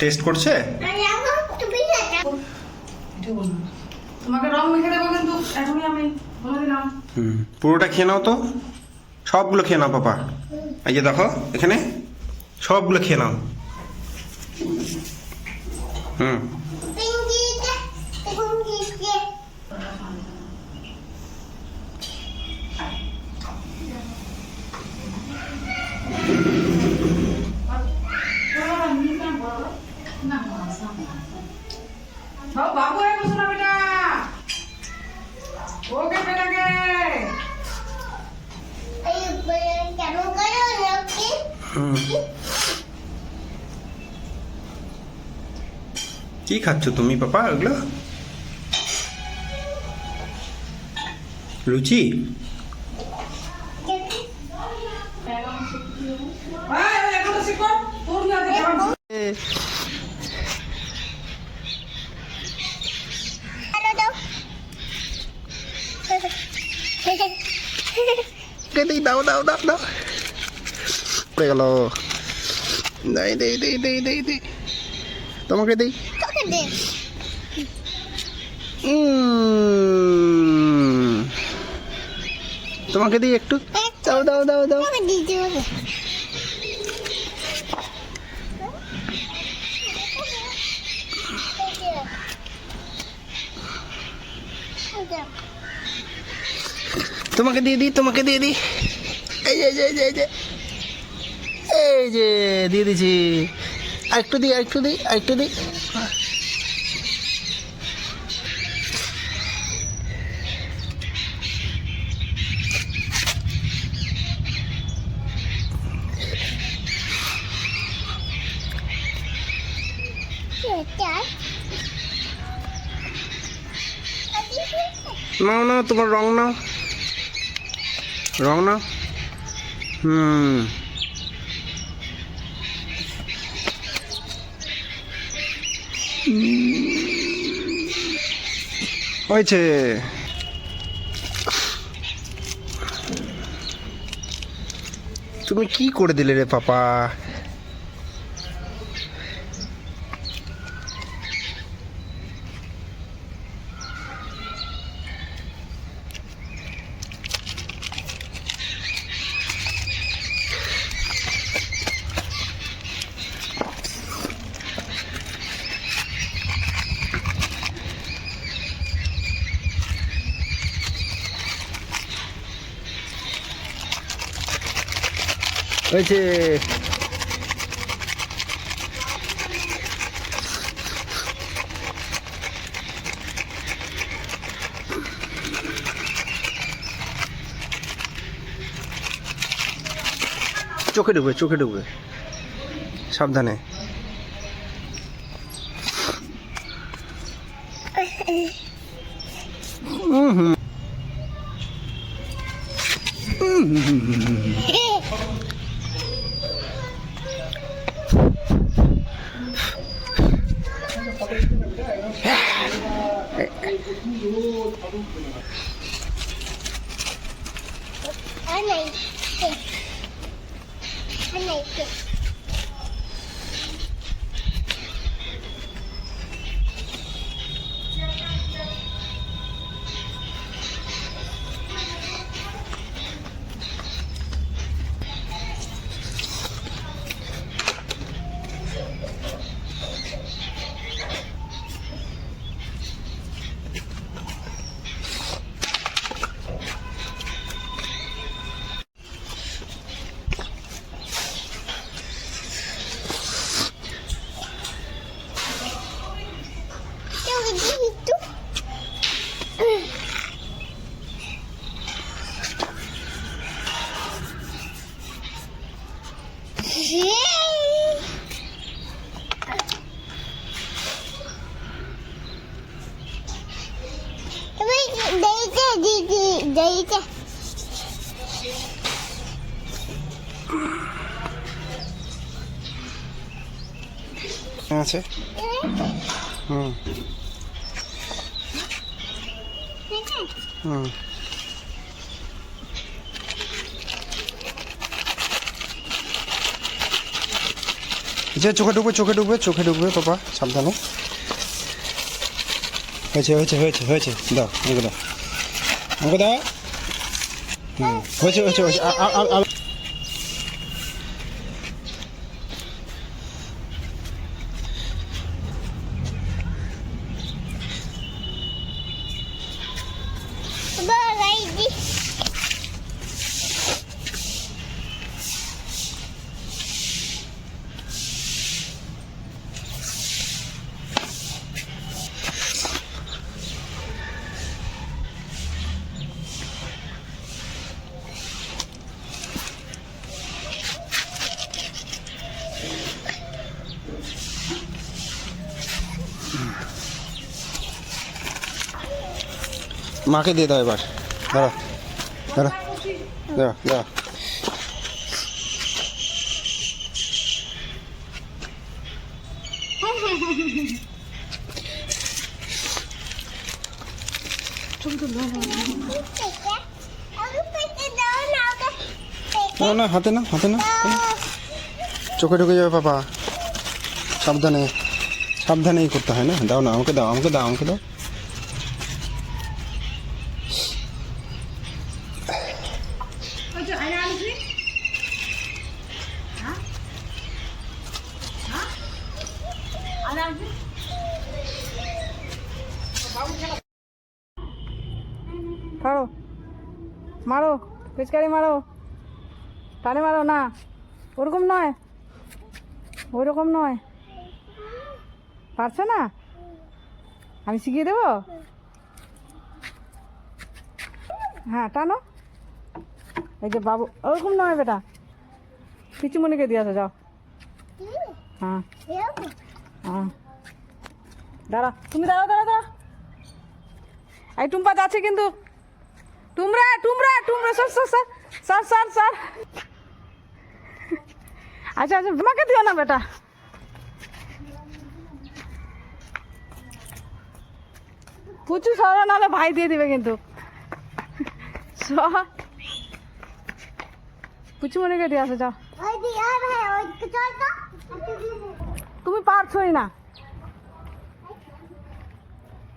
Test করছে? তোমাকে রং মেখে দেবো কিন্তু এখনই আমি বলে দিলাম। পুরোটা খেয়ে নাও তো, সবগুলো খেয়ে নাও পাপা। এই যে দেখো এখানে সবগুলো খেয়ে নাও। হুম বাবু है कुछ ना बेटा ओके बेटा के কি খাচ্ছ তুমি পাপা ওগুলো? লুচি? এখন তো শিখো তোর না দাও দাও দাও দাও, পড়ে গেল। দেই দেই দেই দেই দেই দেই, তোমাকে দেই। তোমাকে দিই একটু, দাও দাও দাও দাও। তোমাকে দিয়ে দিই, তোমাকে দিয়ে দিই। এই যে এই যে এই যে এই যে দিয়ে দিছি। আরেকটু দিই, আরেকটু দিই, আরেকটু দিই। নাও নাও, তোমার রং নাও, রং নাও। হয়েছে। তুমি কি করে দিলে রে পাপা? হয়েছে। চোখে ঢুকবে, চোখে ঢুকবে, সাবধানে। আছে। হুম হুম যে চোখে ঢুকবে চোখে ঢুকবে চোখে ঢুকবে পাপা সাবধানে। হয়েছে হয়েছে হয়েছে হয়েছে, দাও আমাকে দাও, আমাকে দাও। হয়েছে হয়েছে হয়েছে। মাকে দিয়ে দাও এবার, দাঁড়া দাঁড়া দাঁড়া দাঁড়া। না না হাতে না হাতে না, চোখে ঢুকে যাবে পাপা, সাবধানে সাবধানেই করতে হয় না। দাও না আমাকে দাও, আমাকে দাও, আমাকে দাও। ছাড়ো, মারো, পিচকারি মারো, টানে মারো না, ওরকম নয়, ওইরকম নয়। পারছো না? আমি শিখিয়ে দেবো। হ্যাঁ টানো, এই যে বাবু, ওরকম নয় বেটা, পিচুমণিকে দিয়ে আসো, যাও। হ্যাঁ হ্যাঁ, দাঁড়া, তুমি দাঁড়াও দাঁড়া দাঁড়া। এই টুম্পা যাচ্ছে কিন্তু, টুমরা টুমরা টুমরা, সর সর সর সর সর সর। আচ্ছা আচ্ছা, আমাকে দিও না বেটা। পুচু সরা, নাহলে ভাই দিয়ে দিবে কিন্তু। পুচুমণিকে দিয়ে আসো, যাও। তুমি পারছোই না,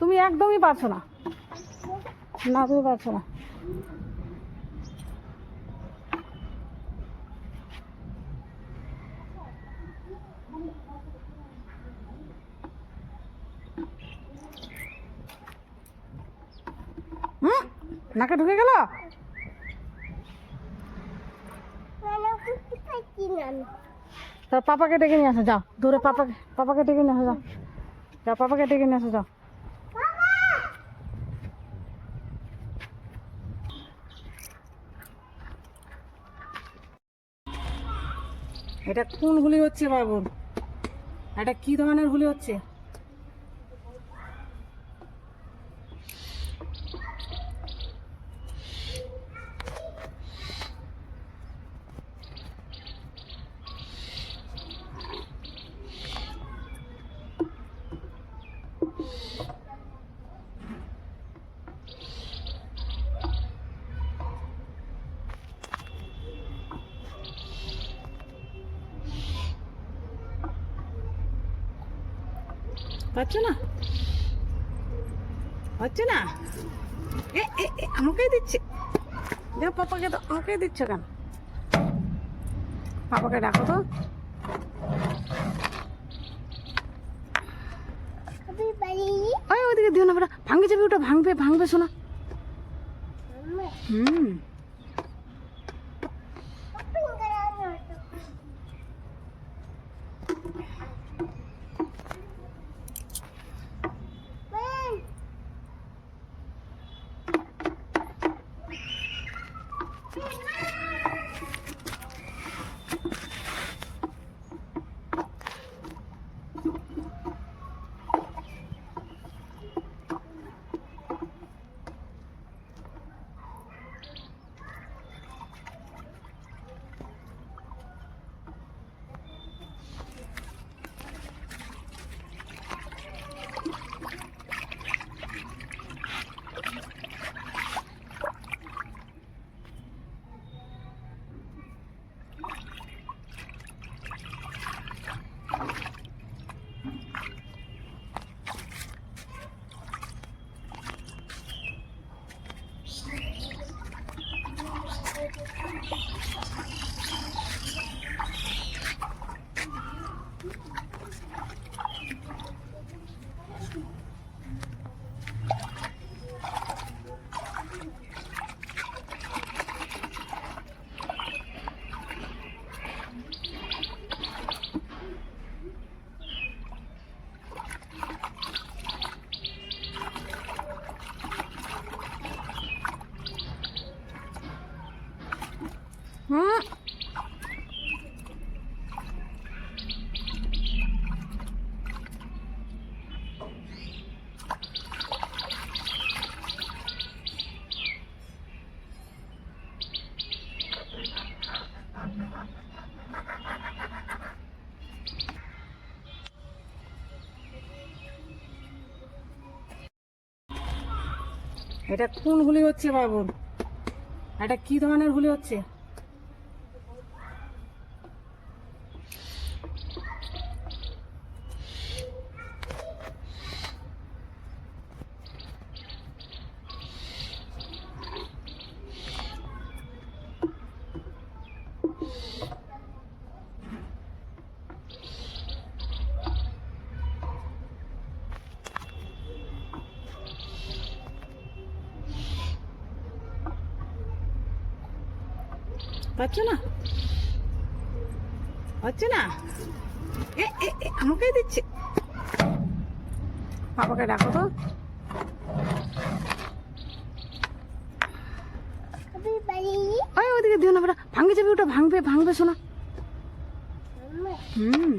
তুমি একদমই পারছো না, না তুমি পারছো না। নাকে ঢুকে গেল। তোর পাপাকে ডেকে নিয়ে আসো, যাও দূরে, পাপাকে পাপাকে ডেকে নিয়ে আসো, যাও যাও, পাপাকে ডেকে নিয়ে আসো, যাও। এটা কোন হুলি হচ্ছে বাবুর? এটা কি ধরনের হুলি হচ্ছে? পাচ্ছ না, হচ্ছে না। আমাকেই দিচ্ছে, যা পাপাকে তো, আমাকেই দিচ্ছ কেন? পাপাকে ডাকো তো। ওইদিকে দিও না বেটা, ভাঙে যাবে ওটা, ভাঙবে ভাঙবে, শোনা। হুম, হুম। এটা কোন হুলি হচ্ছে বাবুর? এটা কি ধরনের হুলি হচ্ছে? পাচ্ছ না? হচ্ছে না? আমাকেই দিচ্ছে। বাবাকে ডাকো তো। ওইদিকে দিও না বেটা, ভাঙে যাবে ওটা, ভাঙবে ভাঙবে শোনা। হুম।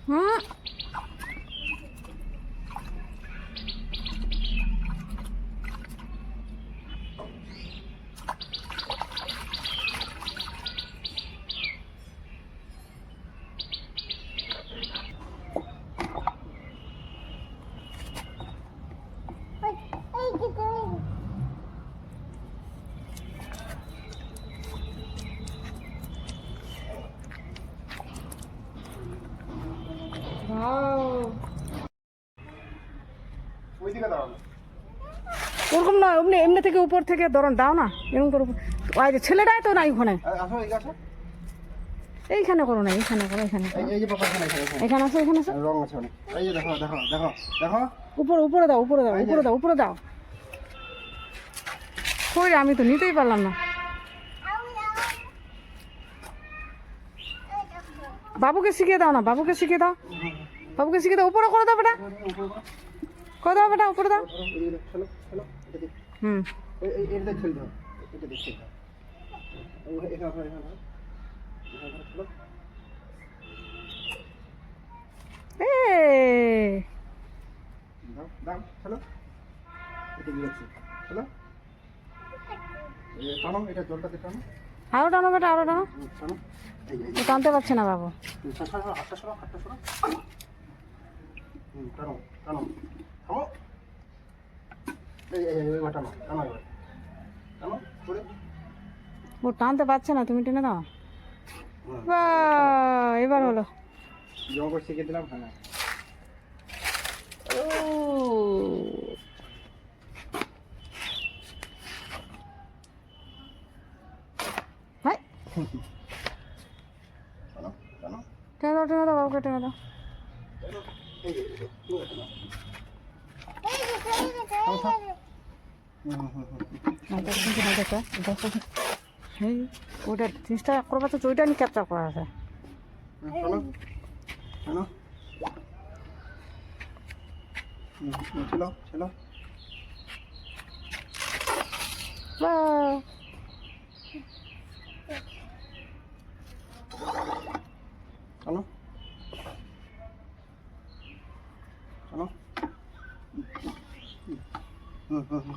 হুম। ওইদিকে দাঁড়ানো। ওরকম না, এমনি এমনি থেকে উপর থেকে ধরুন দাও না, এরকম করে। ওই যে ছেলেটাই তো নাই ওখানে। আসো এদিকে আসো। এইখানে করো না, এইখানে করো, এখানে করো। এই যে পাপা এখানে এখানে এখানে আসো, এখানে আসো। রং আছে অনেক। এই যে দেখো দেখো দেখো দেখো। উপরে উপরে দাও, উপরে দাও, উপরে দাও, উপরে দাও। কই রে, আমি তো নিতেই পারলাম না। বাবুকে শিখিয়ে দাও না, বাবুকে শিখিয়ে দাও, বাবুকে শিখিয়ে দাও। উপরে করে দাও বেটা, করে দাও বেটা, উপরে দাও। চলো চলো এটা দেখ। হুম। এটা দেখ ছেড়ে দাও। এটা দেখ ছেড়ে দাও। এখানে এখানে এখানে চলো। দাও দাও চলো। এটা দিয়েছি চলো। টানো, এটা জলটাতে টানো। আরো টানো বেটা, আরো টানো। টানো। ও টানতে পারছে না বাবু। হাতটা সরাও, হাতটা সরাও। টানো টানো থামো। এবার টানো টানো এবার টানো করে। ও টানতে পারছে না, তুমি টেনে দাও। বাহ, এবার হলো। জঙ্গল শিখে দিলাম। হ্যাঁ ও হাই, টানো টানো। টেনে দাও, টেনে দাও, বাবুকে টেনে দাও। ওটা জিনিসটা করবা তো, ওইটা নিয়ে ক্যাপচার করা আছে। চলো চলো। চলো চলো। বাহ, চলো।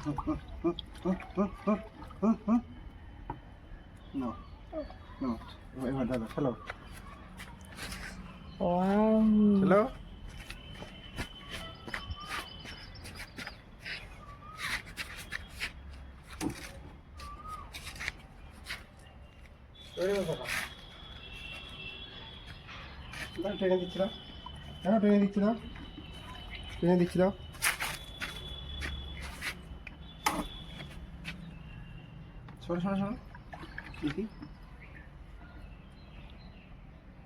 No. No. এবার দাদা খেলো ওয়াও খেলো ট্রেনে দিচ্ছি দাও কেন ট্রেনে দিচ্ছি দাও ট্রেনে দিচ্ছি দাও শোনো শোনো শোনো দেখি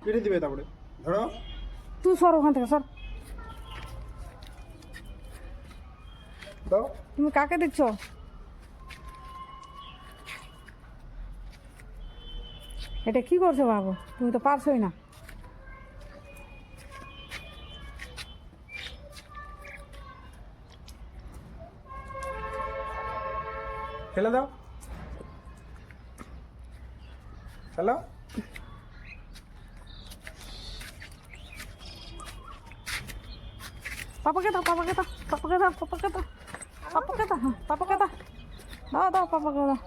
কেটে দিবে তারপরে ধরো তুই সর ওখান থেকে সর। দাও তুমি কাকে দিচ্ছ? এটা কি করছো বাবু? তুমি তো পারছোই না। ফেলে দাও হ্যালো পাপাকে দাও, পাপাকে দাও, পাপাকে দাও, পাপাকে দাও, পাপাকে দাও, হ্যাঁ পাপাকে দাও, দাও দাও পাপাকে দাও।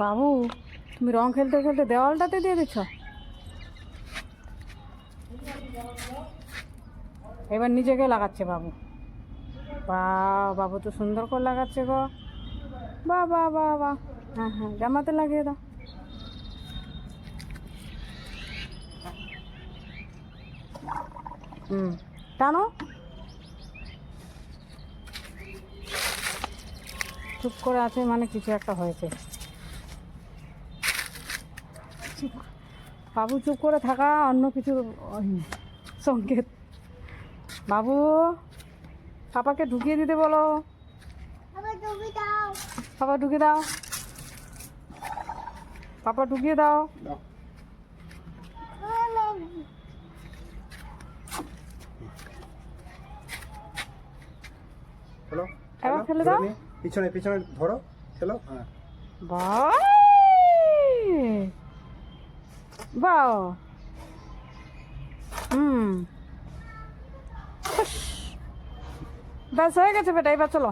বাবু তুমি রং খেলতে খেলতে দেওয়ালটাতে দিয়ে দিচ্ছ। এবার নিজেকে লাগাচ্ছে বাবু। বা বাবু তো সুন্দর করে লাগাচ্ছে গো। বা বা বা বা হ্যাঁ হ্যাঁ জামাতে লাগিয়ে দাও। টানো। চুপ করে আছে মানে কিছু একটা হয়েছে। বাবু চুপ করে থাকা অন্য কিছু সংকেত। বাবু পাপাকে ঢুকিয়ে দিতে বলো। পাপা ঢুকিয়ে দাও, পাপা ঢুকিয়ে দাও। হ্যালো এবার ফেলে দাও। পিছনে পিছনে ধরো খেলো হ্যাঁ বাও ব্যাস হয়ে গেছে বেটা, এবার চলো।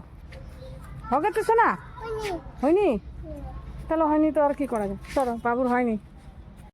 হয়ে গেছে না? হয়নি? তাহলে হয়নি তো আর কি করা যায়, চলো। বাবুর হয়নি।